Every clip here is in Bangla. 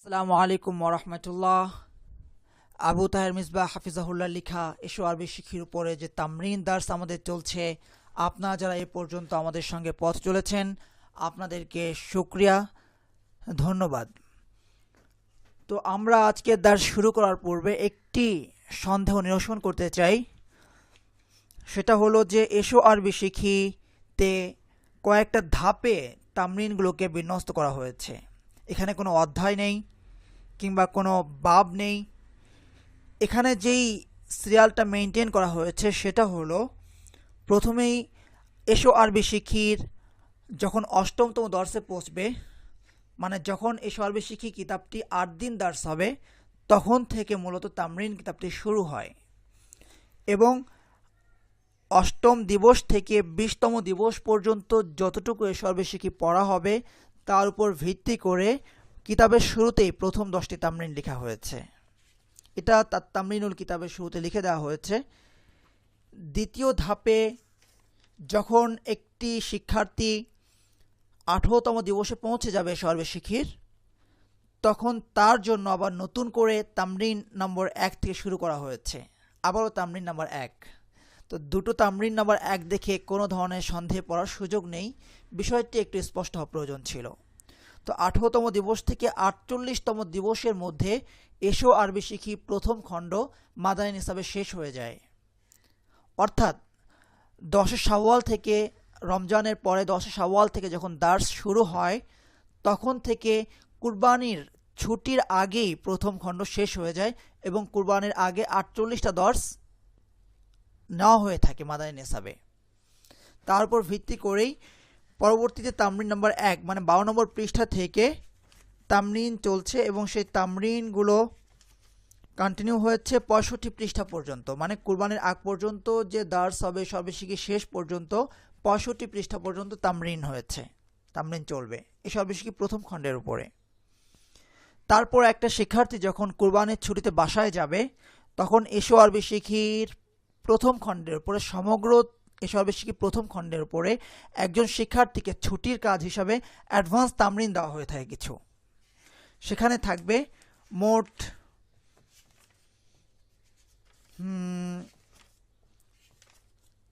আসসালামু আলাইকুম ওরহমতুল্লাহ। আবু তাহের মিসবাহ হাফিজাহুল্লাহ লিখা এসো আরবি শিখির উপরে যে তামরিন দার্স আমাদের চলছে, আপনারা যারা এ পর্যন্ত আমাদের সঙ্গে পথ চলেছেন আপনাদেরকে শুকরিয়া, ধন্যবাদ। তো আমরা আজকের দার্স শুরু করার পূর্বে একটি সন্দেহ নিরসন করতে চাই। সেটা হলো যে এসো আরবি শিখিতে কয়েকটা ধাপে তামরিনগুলোকে বিন্যস্ত করা হয়েছে। এখানে কোনো অধ্যায় নেই কিংবা কোনো বাব নেই। এখানে যেই সিরিয়ালটা মেনটেন করা হয়েছে সেটা হলো, প্রথমেই এসো আরবি শিখির যখন অষ্টমতম দর্শে পৌঁছবে, মানে যখন এসো আরবি শিখি কিতাবটি ৮ দিন দার্স হবে, তখন থেকে মূলত তামরিন কিতাবটি শুরু হয় এবং অষ্টম দিবস থেকে ২০তম দিবস পর্যন্ত যতটুকু এসো আরবি শিখি পড়া হবে তার উপর ভিত্তি করে কিতাবের শুরুতেই প্রথম 10টি তামরিন লেখা হয়েছে। এটা তার তামরিনুল কিতাবের শুরুতে লিখে দেওয়া হয়েছে। দ্বিতীয় ধাপে যখন একটি শিক্ষার্থী ১৮তম দিবসে পৌঁছে যাবে এসো আরবি শিখির, তখন তার জন্য আবার নতুন করে তামরিন নম্বর ১ থেকে শুরু করা হয়েছে। আবারও তামরিন নম্বর ১। তো দুটো তামরিন নম্বর ১ দেখে কোনো ধরনের সন্দেহে পড়ার সুযোগ নেই, বিষয়টি একটু স্পষ্ট হওয়া প্রয়োজন ছিল। তো ১৮তম দিবস থেকে ৪৮তম দিবসের মধ্যে এসো আরবি শিখি প্রথম খণ্ড মাদানী নিসাবে শেষ হয়ে যায়। অর্থাৎ ১০ শাওয়াল থেকে, রমজানের পরে ১০ শাওয়াল থেকে যখন দার্স শুরু হয়, তখন থেকে কুরবানির ছুটির আগেই প্রথম খণ্ড শেষ হয়ে যায় এবং কুরবানির আগে ৪৮টা দর্স নেওয়া হয়ে থাকে মাদানী নিসাবে। তার উপর ভিত্তি করেই পরবর্তীতে তামরিন নম্বর ১ মানে ১২ নম্বর পৃষ্ঠা থেকে তামরিন চলছে এবং সেই তামরিনগুলো কন্টিনিউ হয়েছে ৬৫ পৃষ্ঠা পর্যন্ত, মানে কুরবানির আগ পর্যন্ত যে দার্স হবে সর্বশেষে শেষ পর্যন্ত ৬৫ পৃষ্ঠা পর্যন্ত তামরিন হয়েছে, তামরিন চলবে এই সর্বশেষে প্রথম খণ্ডের উপরে। তারপর একটা শিক্ষার্থী যখন কুরবানির ছুটিতে বাসায় যাবে, তখন এসো আরবি শিখির প্রথম খণ্ডের উপরে, সমগ্র এসো আরবি শিখি প্রথম খণ্ডের উপরে একজন শিক্ষার্থীকে ছুটির কাজ হিসাবে অ্যাডভান্স তামরিন দেওয়া হয়ে থাকে কিছু। সেখানে থাকবে মোট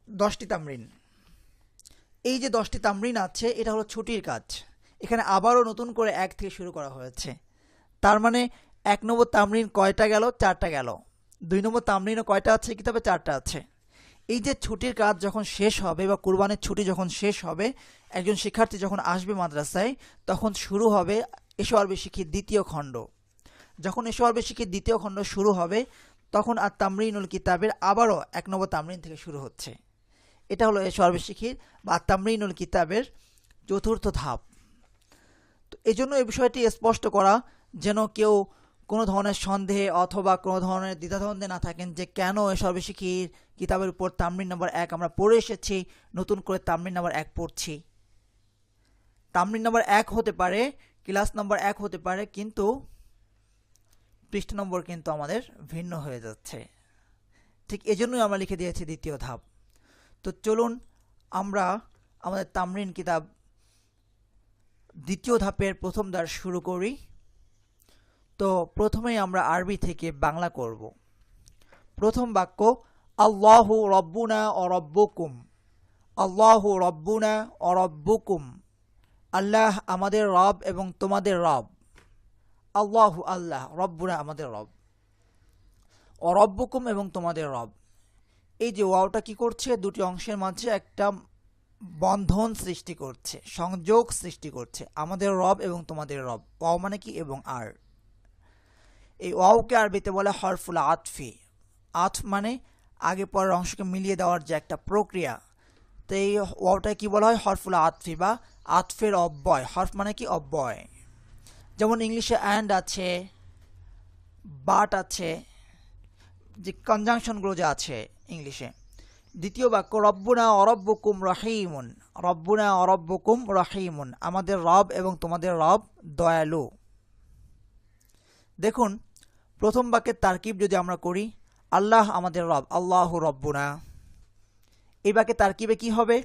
10টি তামরিন। এই যে 10টি তামরিন আছে এটা হলো ছুটির কাজ। এখানে আবারও নতুন করে ১ থেকে শুরু করা হয়েছে। তার মানে ১ নম্বর তামরিন কয়টা গেল? ৪টা গেল। ২ নম্বর তামরিনও কয়টা আছে কিতাবে? ৪টা আছে। এই যে ছুটির কাজ যখন শেষ হবে বা কুরবানির ছুটি যখন শেষ হবে, একজন শিক্ষার্থী যখন আসবে মাদ্রাসায়, তখন শুরু হবে এসো আরবি শিখির দ্বিতীয় খণ্ড। যখন এসো আরবি শিখির দ্বিতীয় খণ্ড শুরু হবে, তখন আর তামরিনুল কিতাবের আবারও ১ নম্বর তামরিন থেকে শুরু হচ্ছে। এটা হলো এসো আরবি শিখির বা তামরিনুল কিতাবের চতুর্থ ধাপ। তো এই জন্য এই বিষয়টি স্পষ্ট করা, যেন কেউ কোনো ধরনের সন্দেহে অথবা কোনো ধরনের দ্বিধাদ্বন্দ্বে না থাকেন যে কেন এসো আরবি শিখির কিতাবের উপর তামরিন নম্বর ১ আমরা পড়ে এসেছি, নতুন করে তামরিন নম্বর ১ পড়ছি। তামরিন নম্বর ১ হতে পারে, ক্লাস নম্বর ১ হতে পারে, কিন্তু পৃষ্ঠা নম্বর কিন্তু আমাদের ভিন্ন হয়ে যাচ্ছে। ঠিক এজন্যই আমরা লিখে দিয়েছি দ্বিতীয় ধাপ। তো চলুন আমরা আমাদের তামরিন কিতাব দ্বিতীয় ধাপের প্রথম দার্স শুরু করি। তো প্রথমেই আমরা আরবি থেকে বাংলা করব। প্রথম বাক্য, আল্লাহু রব্বুনা ও রব্বুকুম। আল্লাহু রব্বুনা ও রব্বুকুম, আল্লাহ আমাদের রব এবং তোমাদের রব। আল্লাহু আল্লাহ, রব্বুনা আমাদের রব, ও রব্বুকুম এবং তোমাদের রব। এই যে ওয়াওটা কি করছে? দুটি অংশের মাঝে একটা বন্ধন সৃষ্টি করছে, সংযোগ সৃষ্টি করছে। আমাদের রব এবং তোমাদের রব, ওয়াও মানে কি? এবং আর। এই ওয়াওকে আরবিতে বলে হরফুল আতফি। আতফ মানে আগে পরের অংশকে মিলিয়ে দেওয়ার যে একটা প্রক্রিয়া। তো এই ওয়াওটাকে কি বলা হয়? হরফুল আতফি বা আতফের অব্যয়। হরফ মানে কি? অব্যয়। যেমন ইংলিশে অ্যান্ড আছে, বাট আছে, যে কনজাংশনগুলো যে আছে ইংলিশে। দ্বিতীয় বাক্য, রব্বুনা অরব্বুকুম রহিমুন। রব্বুনা অরব্বুকুম রহিমুন, আমাদের রব এবং তোমাদের রব দয়ালু। দেখুন প্রথম বাক্যের তারকিব যদি আমরা করি, আল্লাহ আমাদের রব, আল্লাহু রব্বুনা। এই বাক্যে তারকিবে কি হবে?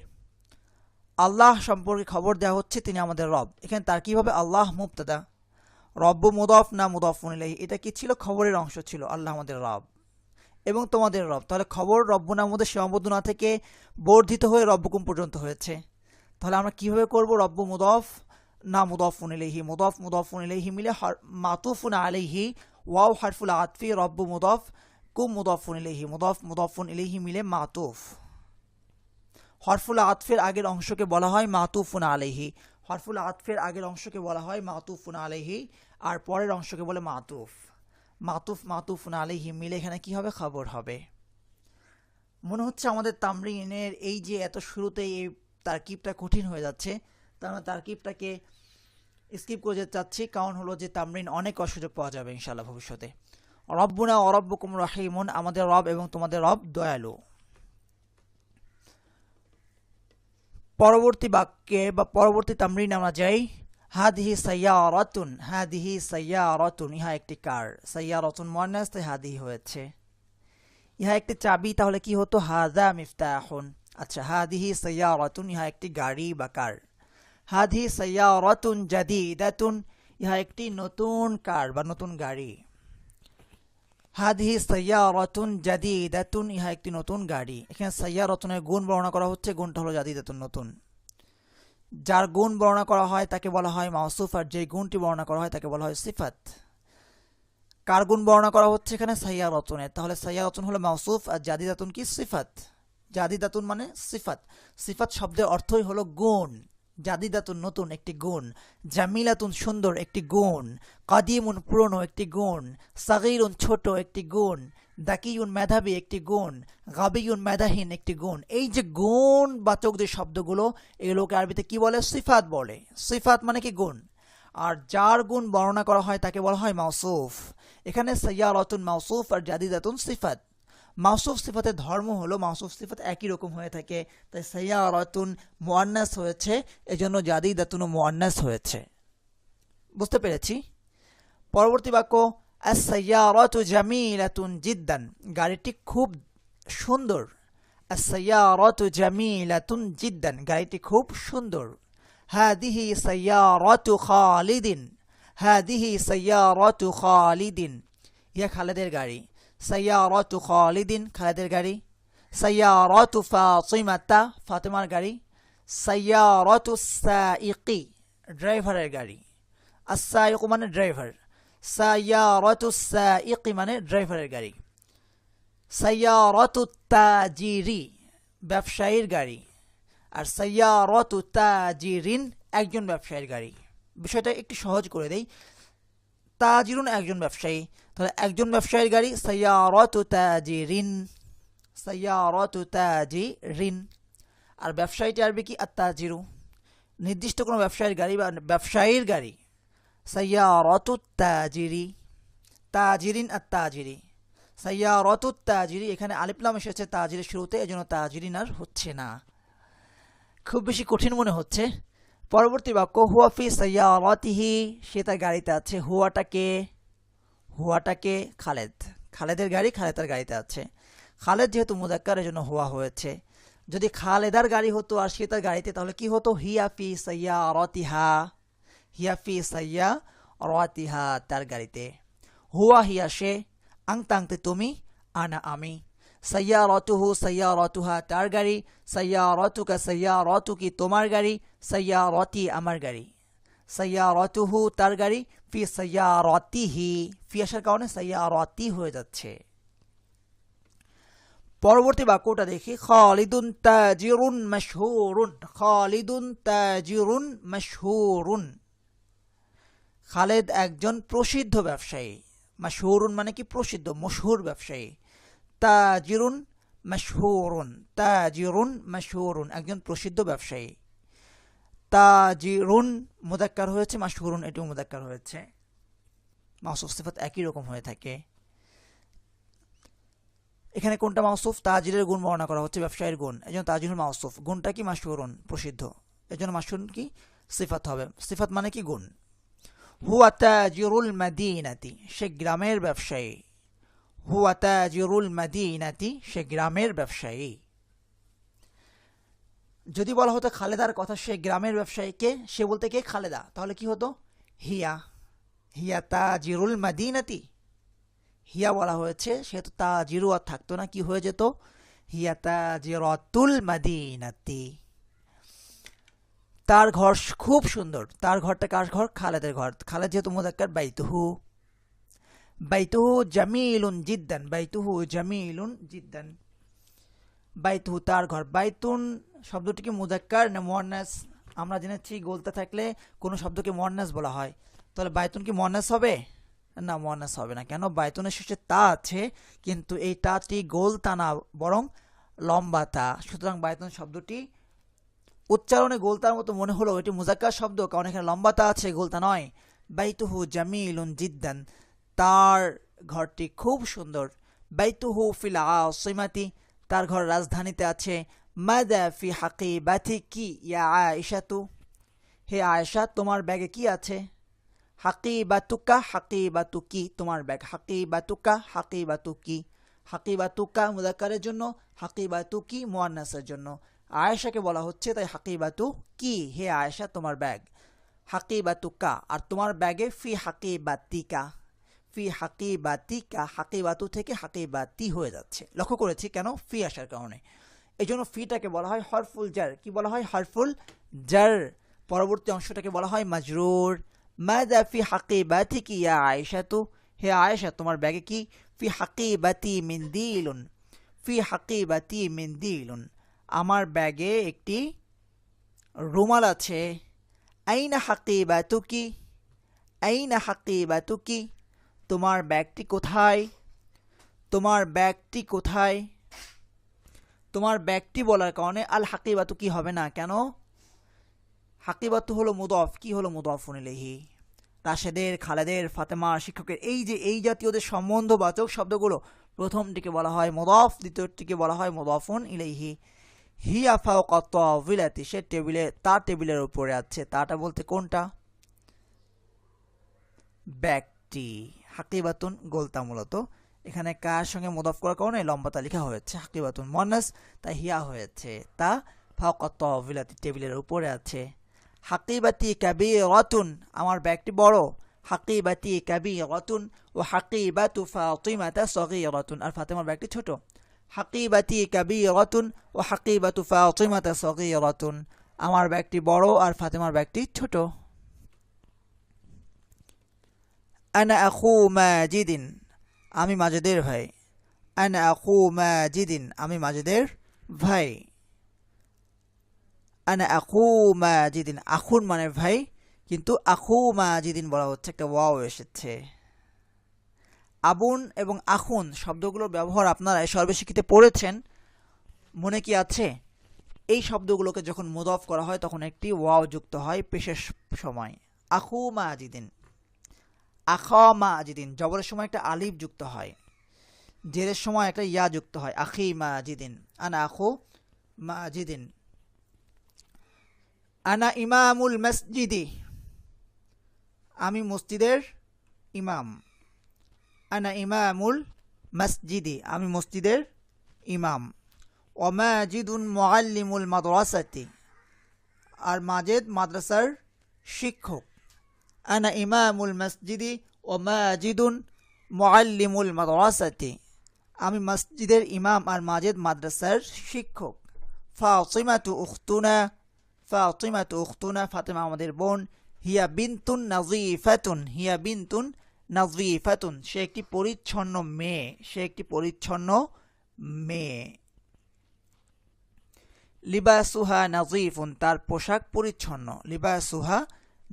আল্লাহ সম্পর্কে খবর দেওয়া হচ্ছে তিনি আমাদের রব। এখানে তারকিব হবে আল্লাহ মুবতাদা, রব্বু মুদাফ না মুদাফুন ইলাইহি, এটা কি ছিল? খবরের অংশ ছিল, আল্লাহ আমাদের রব এবং তোমাদের রব। তাহলে খবর রব্বুনার মধ্যে সীমাবদ্ধ না থেকে বর্ধিত হয়ে রব্বুকুম পর্যন্ত হয়েছে। তাহলে আমরা কিভাবে করব? রব্বু মুদাফ না মুদাফুন ইলাইহি, মুদাফ মুদাফুন ইলাইহি মিলে মাতুফুন আলাইহি, ওয়াও হারফুল আতফি, রব্বু মুদাফ, কুম মুদাফুন ইলাইহি, মুদাফ মুদাফুন ইলাইহি মিলে মাতুফ। হরফুল আতফের আগের অংশকে বলা হয় মাতুফুন আলাইহি, হরফুল আতফের আগের অংশকে বলা হয় মাতুফুন আলাইহি, আর পরের অংশকে বলে মাতুফ। মাতুফ মাতুফুন আলাইহি মিলে এখানে কি হবে? খবর হবে। মনে হচ্ছে আমাদের তামরিনের এই যে এত শুরুতেই এই তারকিবটা কঠিন হয়ে যাচ্ছে, তার মানে তারকিবটাকে স্কিপ করে যেতে চাচ্ছি, কারণ হলো যে তামরিন অনেক সুযোগ পাওয়া যাবে ইনশাআল্লাহ ভবিষ্যতে। রব্বুনা ওয়া রব্বুকুম রাহিমুন, আমাদের রব এবং তোমাদের রব দয়ালু। পরবর্তী বাক্যে বা পরবর্তী তামরিন আমরা যাই। হাদিহি সাইয়ারাতুন, হাদিহি সাইয়ারাতুন, ইহা একটি কার। সাইয়ারাতুন মুয়ান্নাস, তাই হাদিহি হয়েছে। ইহা একটি চাবি, তাহলে কি হতো? হাযা মিফতাহুন। আচ্ছা, হাদিহি সাইয়ারাতুন, ইহা একটি গাড়ি বা কার। হাদিহি সাইয়ারাতুন জাদিদাতুন, ইহা একটি নতুন কার বা নতুন গাড়ি। হাদিহি সাইয়ারাতুন জাদিদাতুন, ইহা একটি নতুন গাড়ি। এখানে সাইয়ারাতুনের গুণ বর্ণনা করা হচ্ছে, গুণটা হলো জাদিদাতুন, নতুন। যার গুণ বর্ণনা করা হয় তাকে বলা হয় মাউসুফ, আর যে গুণটি বর্ণনা করা হয় তাকে বলা হয় সিফাত। কার গুণ বর্ণনা করা হচ্ছে এখানে? সাইয়ারাতুনের। তাহলে সাইয়ারাতুন হলো মাউসুফ, আর জাদিদাতুন কি? সিফাত। জাদিদাতুন মানে সিফাত। সিফাত শব্দের অর্থই হলো গুণ। জাদিদাতুন নতুন, একটি গুণ। জামিলাতুন সুন্দর, একটি গুণ। কাদিমুন পুরনো, একটি গুণ। সাগীরুন ছোট, একটি গুণ। দাকিউন মেধাবী, একটি গুণ। গাবিউন মেধাহীন, একটি গুণ। এই যে গুণ বাচক যে শব্দগুলো, এগুলোকে আরবিতে কি বলে? সিফাত বলে। সিফাত মানে কি? গুণ। আর যার গুণ বর্ণনা করা হয় তাকে বলা হয় মাউসুফ। এখানে সাইয়ারাতুন মাউসুফ আর জাদিদাতুন সিফাত। মাউসুফ সিফাতের ধর্ম হলো মাউসুফ সিফাত একই রকম হয়ে থাকে, তাই সাইয়ারাতুন মুয়ান্নাস হয়েছে, এজন্য জাদিদাতুন মুয়ান্নাস হয়েছে। বুঝতে পেরেছি? পরবর্তী বাক্য, আস-সাইয়ারাতু জামিলাতুন জিদ্দান, গাড়িটি খুব সুন্দর। আস-সাইয়ারাতু জামিলাতুন জিদ্দান, গাড়িটি খুব সুন্দর। হাদিহি সাইয়ারাতু খালিদিন, হাদিহি সাইয়ারাতু খালিদিন, ইয়া খালেদের গাড়ি। সাইয়ারাতু খালিদিন, খালেদের গাড়ি। সাইয়ারাতু ফাতিমাতা, ফাতেমার গাড়ি। সাইয়ারাতু সাইকি, ড্রাইভারের গাড়ি। আস-সাইকু মানে ড্রাইভার। সাইয়ারাতু সাইকি মানে ড্রাইভারের গাড়ি। সাইয়ারাতু তাজিরি, ব্যবসায়ীর গাড়ি। আর সাইয়ারাতু তাজিরিন, একজন ব্যবসায়ীর গাড়ি। বিষয়টা একটু সহজ করে দেই। তাজিরুন একজন ব্যবসায়ী, তাহলে একজন ব্যবসায়ীর গাড়ি সাইয়ারাতু তাজিরিন, সাইয়ারাতু তাজিরিন। আর ব্যবসায়ীটি আরবি কি? আত-তাজিরু। নির্দিষ্ট কোনো ব্যবসায়ীর গাড়ি বা ব্যবসায়ীর গাড়ি সাইয়ারাতু তাজিরি, তাজিরিন আত-তাজিরি। সাইয়ারাতু তাজিরি, এখানে আলিফ লাম এসেছে তাজিরের শুরুতে, এজন্য তাজিরিন আর হচ্ছে না। খুব বেশি কঠিন মনে হচ্ছে। পরবর্তী বাক্য, হুয়া ফি সাইয়ারাতিহি, সে তার গাড়িতে আছে। হুয়াটাকে, হুয়াটাকে খালেদ, খালেদের গাড়ি, খালেদ তার গাড়িতে আছে। খালেদ যেহেতু মুযাক্কার, এজন্য হুয়া হয়েছে। যদি খালেদার গাড়ি হতো আর সে তার গাড়িতে, তাহলে কি হতো? হিয়া ফি সাইয়ারাতিহা, হিয়া ফি সাইয়ারাতিহা, তার গাড়িতে। হুয়া হিয়া সে, আনতা আনতে তুমি, আনা আমি। সাইয়ারাতুহু সাইয়ারাতুহা, তার গাড়ি। সাইয়ারাতুকা সাইয়ারাতুকি, তোমার গাড়ি। সাইয়ারাতি, আমার গাড়ি। সাইয়ারাতুহু, তার গাড়ি। ফি সাইয়ারাতিহি, ফি আসার কারণে সাইয়ারাতি হয়ে যাচ্ছে। পরবর্তী বাক্যটা দেখি। খালিদুন তাজিরুন মাশহুরুন, খালিদুন তাজিরুন মাশহুরুন, খালেদ একজন প্রসিদ্ধ ব্যবসায়ী। মাশহুরুন মানে কি? প্রসিদ্ধ, মশহুর ব্যবসায়ী। তাজিরুন মাশহুরুন, তাজিরুন মাশহুরুন, একজন প্রসিদ্ধ ব্যবসায়ী। তাজিরুন মুযাক্কার হয়েছে, মাশহুরুন এটিও মুযাক্কার হয়েছে। মাউসুফ সিফাত একই রকম হয়ে থাকে। এখানে কোনটা মাউসুফ? তাজিরের গুণ বর্ণনা করা হচ্ছে, ব্যবসায়ীর গুণ, এজন্য তাজিরুল মাউসুফ। গুণটা কি? মাশহুরুন, প্রসিদ্ধ, এজন্য মাশহুরুন কি? সিফাত হবে। সিফাত মানে কি? গুণ। হুয়া তাজিরুল মাদিনাতি, সে গ্রামের ব্যবসায়ী। হুয়া তাজিরুল মাদিনাতি, সে গ্রামের ব্যবসায়ী। যদি বলা হতো খালেদার কথা, সে গ্রামের ব্যবসায়ী কে? সে বলতে কে? খালেদা, তাহলে কি হতো? হিয়া। হিয়া তাজিরুল মাদিনাতি, হিয়া বলা হয়েছে সেহেতু তাজিরু আর থাকতো না, কি হয়ে যেত হিয়া তাজিরাতুল মাদিনাতি। তার ঘর খুব সুন্দর, তার ঘরটা কার ঘর? খালেদের ঘর। খালেদ যেহেতু মুযাক্কার, বাইতুহু, বাইতুহু জামিলুন জিদ্দান, বাইতুহু জামিলুন জিদ্দান, বাইতুহু তার ঘর। বাইতুন শব্দটি কি মুযাক্কার না মুয়ান্নাস? আমরা জেনেছি গোলতা থাকলে কোনো শব্দকে মুয়ান্নাস বলা হয়, তাহলে বাইতুন কি মুয়ান্নাস হবে? না, মুয়ান্নাস হবে না। কেন? বাইতুনের শেষে তা আছে, কিন্তু এই তাটি গোলতা না, বরং লম্বা তা। সুতরাং বাইতুন শব্দটি উচ্চারণে গোলতার মতো মনে হলো এটি মুযাক্কার শব্দ, কারণ এখানে লম্বা তা আছে, গোলতা নয়। বাইতুহু জামিলুন জিদ্দান, তার ঘরটি খুব সুন্দর। বাইতুহু ফিল আসিমাতি, তার ঘর রাজধানীতে আছে। মাদা ফি হাকিবাতিকি ইয়া আয়েশাতু, হে আয়েশা তোমার ব্যাগে কি আছে? হাকিবাতুকা হাকিবাতুকি, তোমার ব্যাগ। হাকিবাতুকা হাকিবাতুকি, হাকিবাতুকা মুযাক্কারের জন্য, হাকিবাতুকি মুয়ান্নাসের জন্য। আয়েশাকে বলা হচ্ছে তাই হাকিবাতু কি, হে আয়েশা তোমার ব্যাগ। হাকিবাতুকা, আর তোমার ব্যাগে ফি হাকিবাতিকা, ফি হাকিবাতিকা, হাকিবাতু থেকে হাকিবাতি হয়ে যাচ্ছে। লক্ষ্য করেছি কেন? ফি আসার কারণে। এই জন্য ফিটাকে বলা হয় হরফুল জার। কি বলা হয়? হরফুল জার। পরবর্তী অংশটাকে বলা হয় মাজরুর। মাযা ফি হাকিবাতিকি ইয়া আয়েশাতু, হে আয়েশা তোমার ব্যাগে কি? ফি হাকিবাতি মিনদিলুন, ফি হাকিবাতি মিনদিলুন, আমার ব্যাগে একটি রুমাল আছে। আইনা হাকিবাতুকি, আইনা হাকিবাতুকি, তোমার ব্যাগটি কোথায়? তোমার ব্যাগটি কোথায়? তোমার ব্যাগটি বলার কারণে আল হাকিবাতু কি হবে না কেন? হাকিবাতু হলো মুদফ। কি হলো? মুদফুন ইলাইহি। রাশেদের, খালেদের, ফাতেমার, শিক্ষকের এই যে এই জাতীয়দের সম্বন্ধবাচক শব্দগুলো, প্রথমটিকে বলা হয় মুদফ, দ্বিতীয়টিকে বলা হয় মুদফুন ইলাইহি। হিয়া ফাওকা তাওবিলাতি, সে টেবিলে, তার টেবিলের উপরে আছে। তাটা বলতে কোনটা? ব্যাগটি। হাকিবাতুন গোলতা মূলত, এখানে কার সঙ্গে মুদাফ করার কারণে লম্বাতা লেখা হয়েছে। হাকিবাতুন মুয়ান্নাস তাই হিয়া হয়েছে। তা ফাওকা তাওবিলাতি, টেবিলের উপরে আছে। হাকিবাতি কাবীরাতুন, আমার ব্যাগটি বড়। হাকিবাতি কাবীরাতুন ও হাকিবাতু ফাতিমাতা সগীরাতুন, আর ফাতেমার ব্যাগটি ছোট। হাকিবাতি কাবীরাতুন ও হাকিবাতু ফাতিমাতা সগীরাতুন, আমার ব্যাগটি বড় আর ফাতেমার ব্যাগটি ছোট। আনা আখু মাজিদিন, আমি মাজেদের ভাই। আনা আখু মাজিদিন, আমি মাজেদের ভাই। আনা আখু মাজিদিন, আখুন মানে ভাই, কিন্তু আখু মাজিদিন বলা হচ্ছে, একটা ওয়াও এসেছে। আবুন এবং আখুন শব্দগুলোর ব্যবহার আপনারা সর্বশিক্ষিতে পড়েছেন, মনে কি আছে? এই শব্দগুলোকে যখন মুদাফ করা হয় তখন একটি ওয়াও যুক্ত হয় পেশের সময়। আখু মাজিদিন, আখা মাজিদিন, জবরের সময় একটা আলিফ যুক্ত হয়, জেরের সময় একটা ইয়া যুক্ত হয়। আখি মাজিদিন, আনা আখু মাজিদিন। আনা ইমামুল মসজিদি, আমি মসজিদের ইমাম। আনা ইমামুল মসজিদি, আমি মসজিদের ইমাম। ওমাজিদুন মুআল্লিমুল মাদ্রাসাতি, আর মাজেদ মাদ্রাসার শিক্ষক। আনা ইমামুল মসজিদি ওমাজিদুন মুআল্লিমুল মাদ্রাসাতি, আমি মসজিদের ইমাম আর মাজেদ মাদ্রাসার শিক্ষক। ফাতিমাতু উখতুনা, ফাতিমাতু উখতুনা, ফাতেমা আমাদের বোন। হিয়া বিনতুন নাযীফাতুন, হিয়া বিনতুন নাযীফাতুন, সে একটি পরিচ্ছন্ন মেয়ে, সে একটি পরিচ্ছন্ন মেয়ে। লিবাসুহা নাযীফুন, তার পোশাক পরিচ্ছন্ন। লিবাসুহা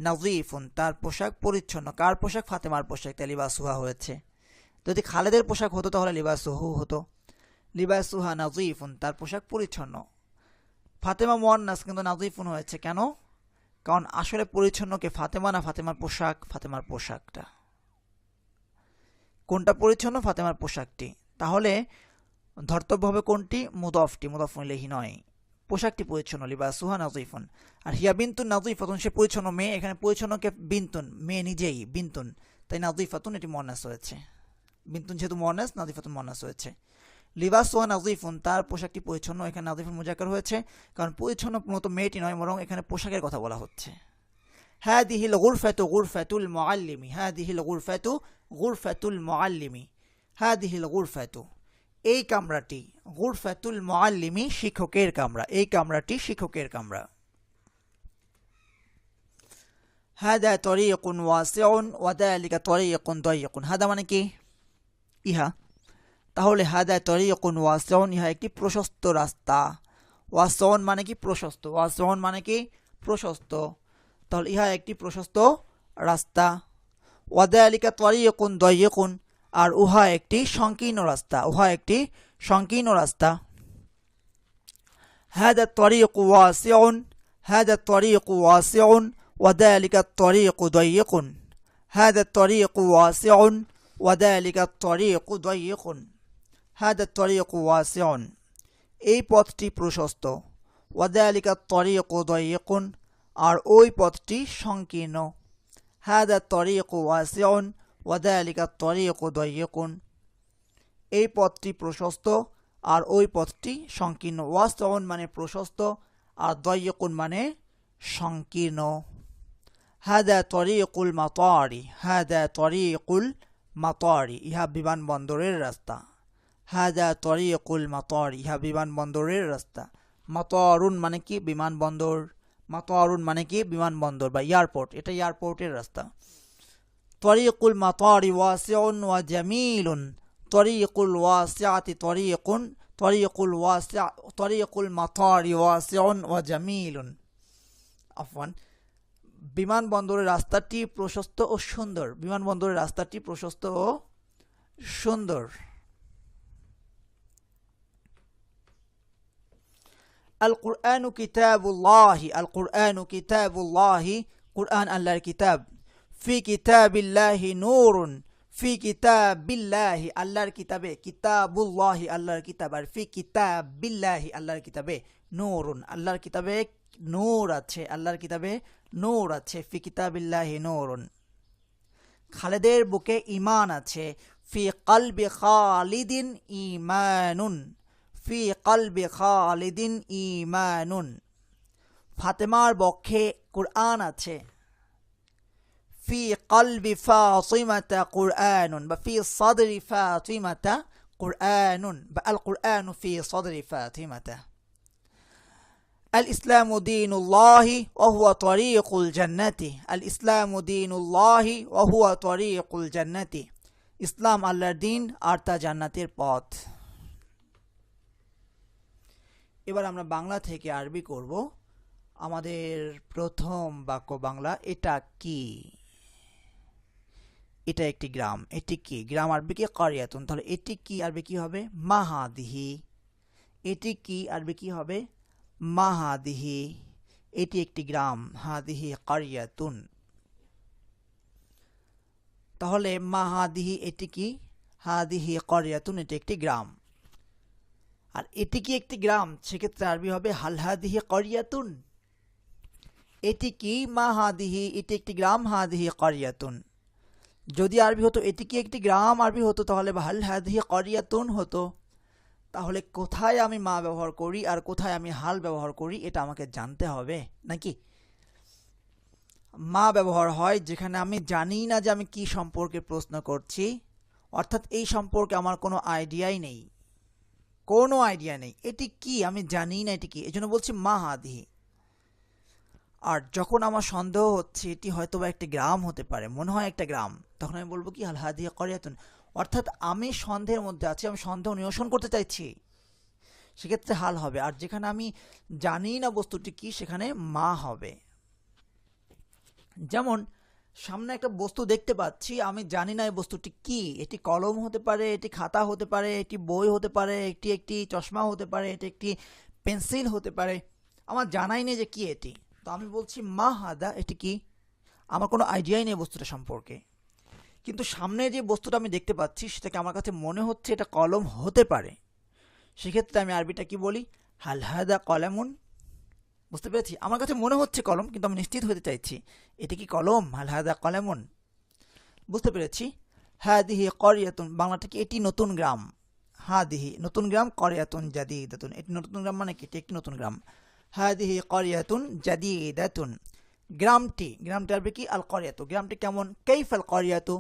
নাযীফুন, তার পোশাক পরিচ্ছন্ন। কার পোশাক? ফাতেমার পোশাক, তাই লিবাসুহা হয়েছে। যদি খালেদের পোশাক হতো তাহলে লিবাসুহু হতো। লিবাসুহা নাযীফুন, তার পোশাক পরিচ্ছন্ন। ফাতেমা মুয়ান্নাস কিন্তু নাযীফুন হয়েছে কেন? কারণ আসলে পরিচ্ছন্নকে ফাতেমা না ফাতেমার পোশাক? ফাতেমার পোশাকটা। কোনটা পরিচ্ছন্ন? ফাতেমার পোশাকটি। তাহলে ধর্তব্য হবে কোনটি? মুদাফটি, মুদাফুন ইলাইহি নয়। পোশাকটি পরিচ্ছন্ন, লিবাসুহা নাযীফুন। আর হিয়া বিনতুন নাযীফাতুন, সে পরিচ্ছন্ন মেয়ে। এখানে পরিচ্ছন্নকে বিনতুন, মেয়ে নিজেই বিনতুন, তাই নাযীফাতুন এটি মুয়ান্নাস হয়েছে। বিনতুন যেহেতু মুয়ান্নাস, নাযীফাতুন মুয়ান্নাস হয়েছে। লিবাসুহা নাযীফুন, তার পোশাকটি পরিচ্ছন্ন। এখানে নাযীফুন মুজাক্কার হয়েছে কারণ পরিচ্ছন্ন মূলত মেয়েটি নয়, বরং এখানে পোশাকের কথা বলা হচ্ছে। হাদিহিল গুরফাতু গুরফাতুল মুআল্লিমি, হাদিহিল গুরফাতু গুরফাতুল মুআল্লিমি, হাদিহিল গুরফাতু, এই কামরাটি, গুরফাতুল মুআল্লিমি শিক্ষকের কামরা, এই কামরাটি শিক্ষকের কামরা। হাদা তরিকুন ওয়াসিউন ওয়া যালিকা তরিকুন দায়িকুন, হাদা মানে কি? ইহা। তাহলে হাদা তরিকুন ওয়াসিউন, ইহা একটি প্রশস্ত রাস্তা। ওয়াসিউন মানে কি? প্রশস্ত। ওয়াসিউন মানে কি? প্রশস্ত। তাহলে ইহা একটি প্রশস্ত রাস্তা। ওয়া যালিকা তরিকুন দায়িকুন, আর উহা একটি সংকীর্ণ রাস্তা, উহা একটি সংকীর্ণ রাস্তা। হাদা তরিকু ওয়াসিউন, হাদা তরিকু ওয়াসিউন ওয়া যালিকা তরিকু দায়িকুন, হাদা তরিকু ওয়াসিউন ওয়া যালিকা তরিকু দায়িকুন, হাদা তরিকু ওয়াসিউন, এই পথটি প্রশস্ত। ওয়া যালিকা তরিকু দায়িকুন, আর ওই পথটি সংকীর্ণ। হাদা তরিকু ওয়াসিউন ওয়া যালিকা তরিকু দায়িকুন, এই পথটি প্রশস্ত আর ওই পথটি সংকীর্ণ। ওয়াসিউন মানে প্রশস্ত আর দায়িকুন মানে সংকীর্ণ। হাদা তরিকুল মাতারি, হাদা তরিকুল মাতারি, ইহা বিমানবন্দরের রাস্তা। হাদা তরিকুল মাতারি, ইহা বিমানবন্দরের রাস্তা। মাতারুন মানে কি? বিমানবন্দর। মাতারুন মানে কি? বিমানবন্দর বা এয়ারপোর্ট, এটা এয়ারপোর্টের রাস্তা। তরিকুল মাতারি ওয়াসিউন ওয়া জামিলুন, তরিকুল ওয়াসিআতি তরিকুন, তরিকুল ওয়াসিআ, তরিকুল মাতারি ওয়াসিউন ওয়া জামিলুন। আফওয়ান, বিমানবন্দরের রাস্তাটি প্রশস্ত ও সুন্দর, বিমানবন্দরের রাস্তাটি প্রশস্ত ও সুন্দর। আল কুরআনু কিতাবুল্লাহি, আল কুরআনু কিতাবুল্লাহি, কুরআন আল্লাহর কিতাব। ফি কিতাবিল্লাহি নূরুন, ফি কিতাবিল্লাহি, আল্লাহর কিতাবে, কিতাবুল্লাহি আল্লাহর কিতাব, আর ফি কিতাবিল্লাহি আল্লাহর কিতাবে নূরুন, আল্লাহর কিতাবে নূর আছে, আল্লাহর কিতাবে নূর আছে। ফি কিতাবিল্লাহি নূরুন, খালেদের বুকে ঈমান আছে। ফি কলবি খালিদিন ঈমানুন, ফি কলবি খালিদিন ঈমানুন, ফাতেমার বক্ষে কুরআন আছে। ফি কলবি ফাতিমাতা কুরআনুন, বা ফি সাদরি ফাতিমাতা কুরআনুন, বা আল কুরআনু ফি সাদরি ফাতিমাতা। আল ইসলামু দীনুল্লাহি ওয়া হুয়া তরিকুল জান্নাতি, আল ইসলামু দীনুল্লাহি ওয়া হুয়া তরিকুল জান্নাতি, ইসলাম আল্লাহর দিন আর তা জান্নাতের পথ। এবার আমরা বাংলা থেকে আরবি করব। আমাদের প্রথম বাক্য বাংলা, এটা কি? এটা একটি গ্রাম। এটি কি? গ্রাম আরবি কি? কারিয়াতুন। তাহলে এটি কি আরবি কি হবে? মাহাদিহি। এটি কি আরবি কি হবে? মাহাদিহি, এটি একটি গ্রাম। হাদিহি কারিয়াতুন। তাহলে মাহাদিহি এটি কি? হাদিহি কারিয়াতুন, এটি একটি গ্রাম। আর এটি কি একটি গ্রাম? সেক্ষেত্রে আরবি হবে হাল হাদিহি কারিয়াতুন। এটি কি? মাহাদিহি, এটি একটি গ্রাম। হাদিহি কারিয়াতুন। যদি আরবি হতো এটি কি একটি গ্রাম আরবি হতো, তাহলে হাল হাদিহি কারিয়াতুন হতো। তাহলে কোথায় আমি মা ব্যবহার করি আর কোথায় আমি হাল ব্যবহার করি এটা আমাকে জানতে হবে নাকি? মা ব্যবহার হয় যেখানে আমি জানি না যে আমি কি সম্পর্কে প্রশ্ন করছি, অর্থাৎ এই সম্পর্কে আমার কোনো আইডিয়াই নেই, কোনো আইডিয়া নেই, এটি কি আমি জানি না এটি কি, এজন্য বলছি মা হাদিহি। আর যখন আমার সন্দেহ হচ্ছে এটি হয়তো বা একটা গ্রাম হতে পারে, মনে হয় একটা গ্রাম, তখন আমি বলবো কি হাল হাদিহি কারিয়াতুন। অর্থাৎ আমি সন্দেহের মধ্যে আছি, আমি সন্দেহ নিরসন করতে চাইছি, সেক্ষেত্রে হাল হবে। আর যেখানে আমি জানি না বস্তুটি কি, সেখানে মা হবে। যেমন সামনে একটা বস্তু দেখতে পাচ্ছি, আমি জানি না এই বস্তুটি কি, এটি কলম হতে পারে, এটি খাতা হতে পারে, এটি বই হতে পারে, এটি একটি চশমা হতে পারে, এটি একটি পেন্সিল হতে পারে, আমার জানাই নেই যে কি এটি। তো আমি বলছি মা হাদা, এটি কি, আমার কোনো আইডিয়াই নেই বস্তুটা সম্পর্কে। কিন্তু সামনে যে বস্তুটা আমি দেখতে পাচ্ছি সেটাকে আমার কাছে মনে হচ্ছে এটা কলম হতে পারে, সেক্ষেত্রে আমি আরবিটা কি বলি? হাল হাদা কলামুন। বুঝতে পেরেছি? আমার কাছে মনে হচ্ছে কলম, কিন্তু আমি নিশ্চিত হতে চাইছি এটা কি কলম? হাল হাদা কলামুন। বুঝতে পেরেছি? হাদিহি কারিয়াতুন, বাংলাটা কি? এটি নতুন গ্রাম। হাদিহি নতুন গ্রাম, কারিয়াতুন জাদিদাতুন, এটি নতুন গ্রাম মানে কি? এটি একটি নতুন গ্রাম। হাদিহি কারিয়াতুন জাদিদাতুন, গ্রামটি আসবে কি আল করিয়াতু, গ্রামটি কেমন কাইফাল করিয়াতু,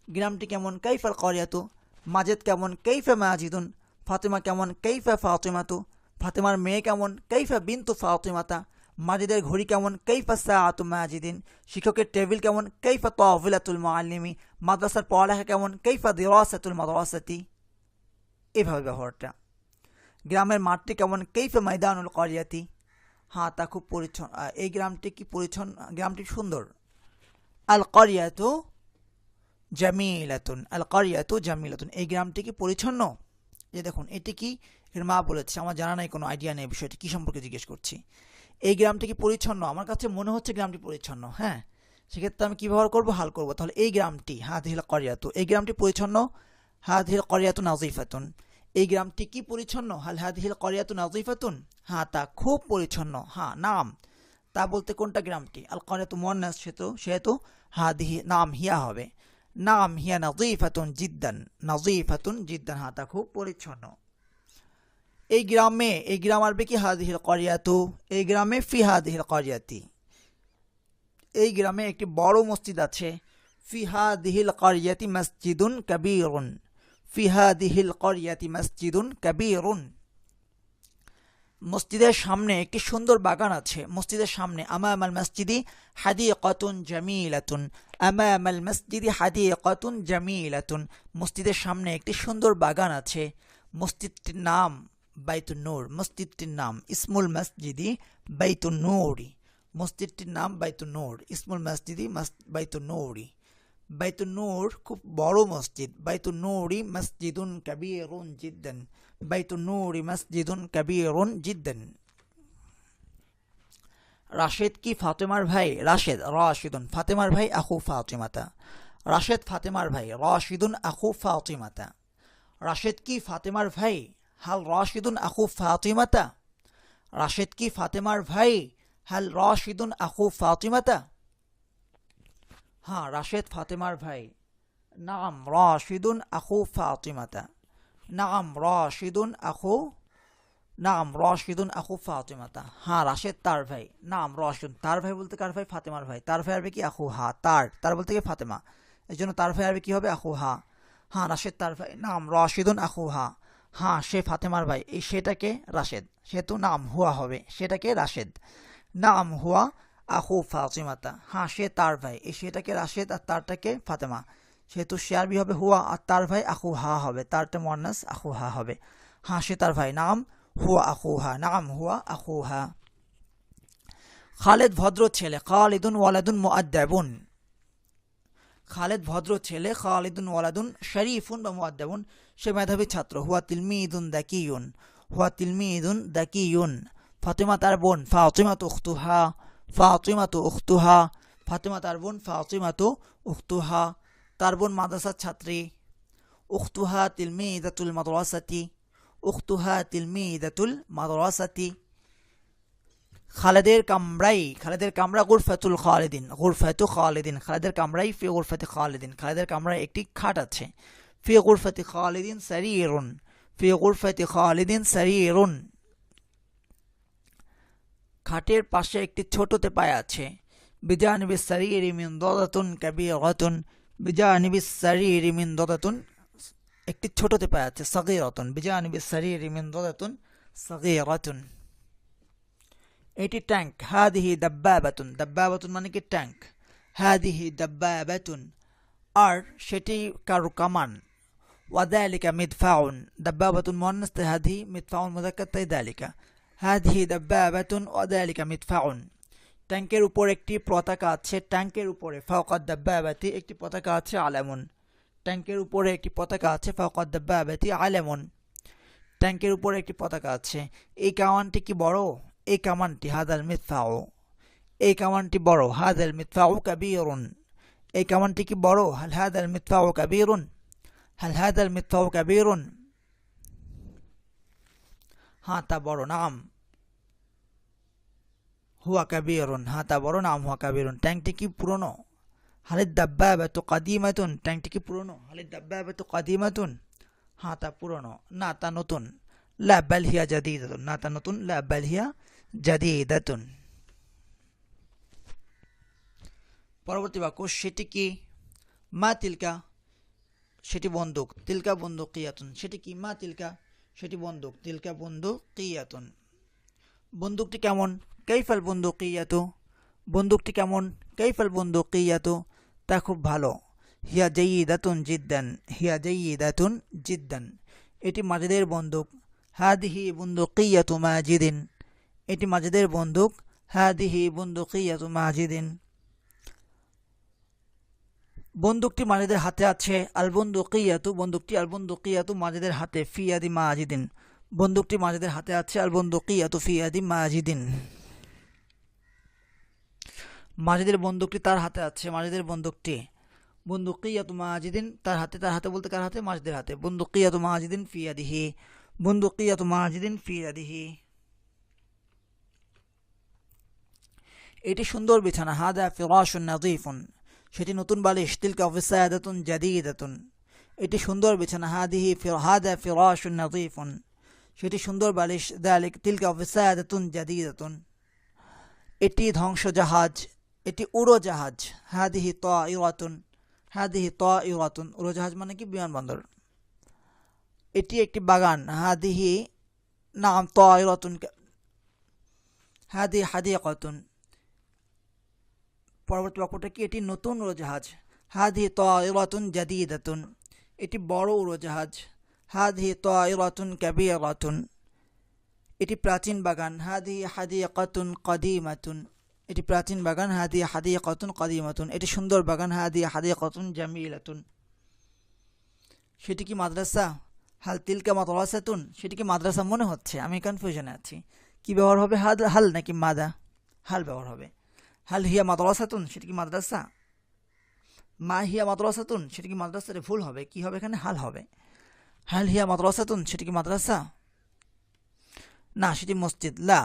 গ্রামটি কেমন কাইফাল করিয়াতু। মাজেদ কেমন কাইফা মাজিদুন, ফাতিমা কেমন কাইফা ফাতিমাতু, ফাতিমার মেয়ে কেমন কাইফা বিনতু ফাতিমাতা। মাজিদের ঘড়ি কেমন কাইফা সাআতু মাজিদিন, শিক্ষকের টেবিল কেমন কাইফা তাওবিলাতুল মুআল্লিমি, মাদ্রাসার পড়ালেখা কেমন কাইফা দিরাসাতুল মাদ্রাসাতি। এভাবে ব্যবহারটা। গ্রামের মাঠটি কেমন কাইফা ময়দানুল করিয়াতি। হ্যাঁ, তা খুব পরিচ্ছন্ন। এই গ্রামটি কি পরিচ্ছন্ন? গ্রামটি সুন্দর। আল করিয়াতু জামিলাতুন, আল করিয়াতু জামিলাতুন, এই গ্রামটি কি পরিচ্ছন্ন? যে দেখুন এটি কি, এর মা বলেছে, আমার জানা নাই, কোনো আইডিয়া নেই বিষয়টি কী সম্পর্কে জিজ্ঞেস করছি। এই গ্রামটি কি পরিচ্ছন্ন? আমার কাছে মনে হচ্ছে গ্রামটি পরিচ্ছন্ন। হ্যাঁ, সেক্ষেত্রে আমি কী ব্যবহার করবো? হাল করবো। তাহলে এই গ্রামটি হাদিহিল করিয়াতু, এই গ্রামটি পরিচ্ছন্ন। হাদিহিল করিয়াতু নাজিফাতুন, এই গ্রামটি কি পরিচ্ছন্ন? হাল হাদিহিল করিয়াতু নাজিফাতুন, হ্যাঁ তা খুব পরিচ্ছন্ন। হ্যাঁ, নাম, তা বলতে কোনটা গ্রামটি? আল করিয়াতু মুয়ান্নাস, সেহেতু হাদিহি নাম হিয়া হবে। নাম হিয়া নাজিফাতুন জিদ্দান, নাজিফাতুন জিদ্দান, হ্যাঁ তা খুব পরিচ্ছন্ন। এই গ্রাম আসবে কি হাদিহিল করিয়াতু, এই গ্রামে ফি হাদিহিল করিয়াতি, এই গ্রামে একটি বড় মসজিদ আছে। ফি হাদিহিল করিয়াতি মসজিদুন কাবীরুন, ফি হাদিহিল করিয়াতি মসজিদুন কাবীরুন, মসজিদের সামনে একটি সুন্দর বাগান আছে। মসজিদের সামনে আমামাল মসজিদি হাদিকাতুন জামিলাতুন, আমামাল মসজিদি হাদিকাতুন জামিলাতুন, মসজিদের সামনে একটি সুন্দর বাগান আছে। মসজিদটির নাম বাইতুন নূর, মসজিদটির নাম ইসমুল মসজিদি বাইতুন নূরি, মসজিদটির নাম বাইতুন নূর, ইসমুল মসজিদি বাইতুন নূরি। বাইতুন নূর খুব বড় মসজিদ। বাইতুন নূরি মসজিদুন কাবীরুন জিদ্দান, বাইতুন নূরি মসজিদুন কাবীরুন জিদ্দান। রাশেদ কি ফাতেমার ভাই? রাশেদ রাশিদুন, ফাতেমার ভাই আখু ফাতিমাতা। রাশেদ ফাতেমার ভাই, রাশিদুন আখু ফাতিমাতা। রাশেদ কি ফাতেমার ভাই? হাল রাশিদুন আখু ফাতিমাতা, রাশেদ কি ফাতেমার ভাই? হাল রাশিদুন আখু ফাতিমাতা। হ্যাঁ, রাশেদ ফাতেমার ভাই। নাম রাশিদুন আখু ফাতিমাতা, নাম রাশিদুন আখু, নাম রাশিদুন আখু ফাতিমাতা। হ্যাঁ, রাশেদ তার ভাই। নাম রাশিদুন, তার ভাই বলতে কার ভাই? ফাতেমার ভাই। তার ভাই আসবে কি আখু হা, তার বলতে কি ফাতেমা, এই জন্য তার ভাই আসবে কি হবে? আখু হা। হ্যাঁ, রাশেদ তার ভাই। নাম রাশিদুন আখু হা, হ্যাঁ সে ফাতেমার ভাই, এই সেটাকে রাশেদ, সেহেতু নাম হুয়া হবে, সেটাকে রাশেদ। নাম হুয়া আখু ফাতিমাতা, হ্যাঁ সে তার ভাই, এই সেটাকে রাশেদ আর তারটাকে ফাতেমা, সেহেতু সে আরবি হবে হুয়া আর তার ভাই আখু হা হবে, তারটা মুয়ান্নাস আখু হা হবে। হ্যাঁ সে তার ভাই, নাম হুয়া আখু হা, নাম হুয়া আখু হা। খালেদ ভদ্র ছেলে, খালিদুন ওয়ালাদুন মুআদ্দাবুন, খালেদ ভদ্র ছেলে, খালিদুন ওয়ালাদুন শরীফুন বা মুআদ্দাবুন, সে মেধাবী ছাত্র। হুয়া তিলমিদুন দাকিয়ুন, হুয়া তিলমিদুন দাকিয়ুন। ফাতিমা তার বোন, ফাতিমাতু উখতুহা, ফাতিমাতু উখতুহা, ফাতিমা তার বোন, ফাতিমাতু উখতুহা, তার বোন মাদ্রাসার ছাত্রী। উখতুহা তিলমিদাতুল মাদ্রাসাতি, উখতুহা তিলমিদাতুল মাদ্রাসাতি। খালেদের কামরাই, খালেদের কামরা গুরফাতুল খালিদিন, গুরফাতু খালিদিন, খালেদের কামরাই ফি গুরফাতি খালিদিন, খালেদের কামরায় একটি খাট আছে। ফি গুরফাতি খালিদিন সারিরুন, ফি গুরফাতি খালিদিন সারিরুন, খাটের পাশে একটি ছোট তেপায় আছে। বিজানিবিস সারিরি মিন দাদাতুন কাবীরাতুন, বিজানিবিস সারিরি মিন দাদাতুন, একটি ছোট তেপায় আছে। সাগীরাতুন, বিজানিবিস সারিরি মিন দাদাতুন সাগীরাতুন। এটি ট্যাঙ্ক। হাদিহি দাব্বাবাতুন, দাব্বাবাতুন মানে কি ট্যাঙ্ক। হাদিহি দাব্বাবাতুন, আর সেটি কারো কামান। ওয়াদালিকা মিদফাউন, দাব্বাবাতুন মুয়ান্নাস, হাদিহি মিদফাউন মুযাক্কার, তাই দালিকা। হাদিহি দাব্বাবাতুন ওয়াদালিকা মিদফাউন, ট্যাঙ্কের উপর একটি পতাকা আছে। ট্যাঙ্কের উপরে ফাওকাদ দাব্বাবাতি একটি পতাকা আছে। আলামুন, ট্যাঙ্কের উপরে একটি পতাকা আছে। ফাওকাদ দাব্বাবাতি আলামুন, ট্যাঙ্কের উপরে একটি পতাকা আছে। এই কামানটি কি বড়? এই কামানটি হাদাল মিদফাউ, এই কামানটি বড়। হাদাল মিদফাউ কাবীরুন, এই কামানটি কি বড়? হাল হাদাল মিদফাউ কাবীরুন, হাল হাদাল মিদফাউ কাবীরুন, হ্যাঁ তা বড়। নাম হুয়া কাবীরুন, হ্যাঁ তা বড়। নাম হুয়া কাবীরুন, ট্যাঙ্কটি কি পুরনো? হালিদ দাব্বাবাতু কাদিমাতুন, ট্যাঙ্কটি কি পুরনো? হালিদ দাব্বাবাতু কাদিমাতুন, হ্যাঁ তা পুরনো। না তা নতুন। লা বাল হিয়া জাদীদাতুন, না তা নতুন। লা বাল হিয়া জাদীদাতুন। পরবর্তী বাক্য সেটি কি, মা তিলকা, সেটি বন্দুক, তিলকা বন্দুকিয়াতুন, সেটি কি, মা তিলকা, সেটি বন্দুক, তিলকা বন্দুকিয়াতুন। বন্দুকটি কেমন, কাইফাল বন্দুকিয়াতু, বন্দুকটি কেমন, কাইফাল বন্দুকিয়াতু, তা খুব ভালো। হিয়া জাইয়িদাতুন জিদ্দান, হিয়া জাইয়িদাতুন জিদ্দান, এটি মাজিদের বন্দুক। হাদিহি বন্দুকিয়াতু মাজিদিন, এটি মাজিদের বন্দুক। হাদিহি বন্দুকিয়াতু মাজিদিন, বন্দুকটি মাজিদের হাতে আছে। আল বন্দুকিয়াতু, বন্দুকটি আল বন্দুকিয়াতু মাজিদের হাতে। ফি ইয়াদি মাজিদিন, বন্দুকটি মাজিদের হাতে আছে। আল বন্দুকিয়াতু ফি ইয়াদি মাজিদিন, মাজিদের বন্দুকটি তার হাতে আছে। মাজিদের বন্দুকটি, বন্দুকিয়াতু মাজিদিন তার হাতে, তার হাতে বলতে কার হাতে, মাজিদের হাতে। বন্দুকিয়াতু মাজিদিন ফি ইয়াদিহি, বন্দুকিয়াতু মাজিদিন ফি ইয়াদিহি, এটি সুন্দর বিছানা। হাদা ফিরাশুন নাযীফুন, সেটি নতুন বালিশ। তিলকা ওয়াসাদাতুন জাদীদাতুন, এটি সুন্দর বিছানা। হাদা ফিরাশুন নাযীফুন, সেটি সুন্দর বালিশ। তিলকা ওয়াসাদাতুন জাদীদাতুন, এটি ধ্বংসজাহাজ, এটি উড়োজাহাজ। হাদিহি তাইরাতুন, হাদিহি তাইরাতুন, উড়োজাহাজ মানে কি, বিমানবন্দর। এটি একটি বাগান। হাদিহি নাম তাইরাতুন, হাদিহি হাদিকাতুন। পরবর্তী বাক্যটা কি, এটি নতুন উড়োজাহাজ। হাদিহি তাইরাতুন জাদীদাতুন, এটি বড় উড়োজাহাজ। হাদিহি তাইরাতুন কাবীরাতুন, এটি প্রাচীন বাগান। হাদিহি হাদিকাতুন কাদীমাতুন, এটি প্রাচীন বাগান। হাদিহি হাদিকাতুন কাদীমাতুন, এটি সুন্দর বাগান। হাদিহি হাদিকাতুন জামিলাতুন, সেটি কি মাদ্রাসা। হাল তিলকা মাদ্রাসাতুন, সেটি কি মাদ্রাসা মনে হচ্ছে। আমি কনফিউশনে আছি, কি ব্যবহার হবে, হাল নাকি মাদা। হাল ব্যবহার হবে। হাল হিয়া মাদ্রাসাতুন, সেটি কি মাদ্রাসা। মা হিয়া মাদ্রাসাতুন, সেটি কি মাদ্রাসা, ভুল হবে, কি হবে এখানে, হাল হবে। হাল হিয়া মাদ্রাসাতুন, সেটি কি মাদ্রাসা, না সেটি মসজিদ। লা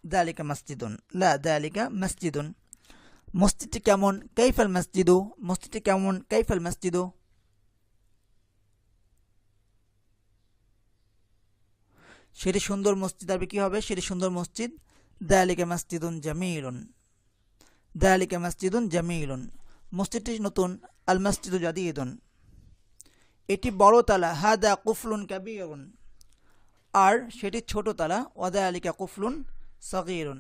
দালিকা মসজিদুন, লা দালিকা মসজিদুন, মসজিদটি কেমন, কাইফাল মসজিদু, মসজিদটি কেমন, কাইফাল মসজিদু, সেটি সুন্দর মসজিদ। আর কি হবে, সেটি সুন্দর মসজিদ। দালিকা মসজিদুন জামিলুন, দালিকা মসজিদুন জামিলুন, মসজিদটি নতুন। আল মসজিদু জাদীদুন, এটি বড় তালা। হাদা কুফলুন কাবীরুন, আর সেটি ছোট তালা। ওয়াদালিকা কুফলুন সগীরুন,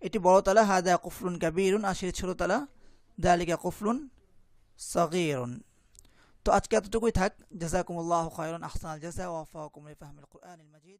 এটি বড় তালা। হাদা কুফলুন কাবীরুন, আর সেটি ছোট তালা। দালিকা কুফলুন সগীরুন। তো আজকে এতটুকুই থাক। জাযাকুমুল্লাহু খায়রান, আহসানাল জাযা ওয়া ওয়াফাকুম লিফাহমিল কুরআনিল মাজিদ।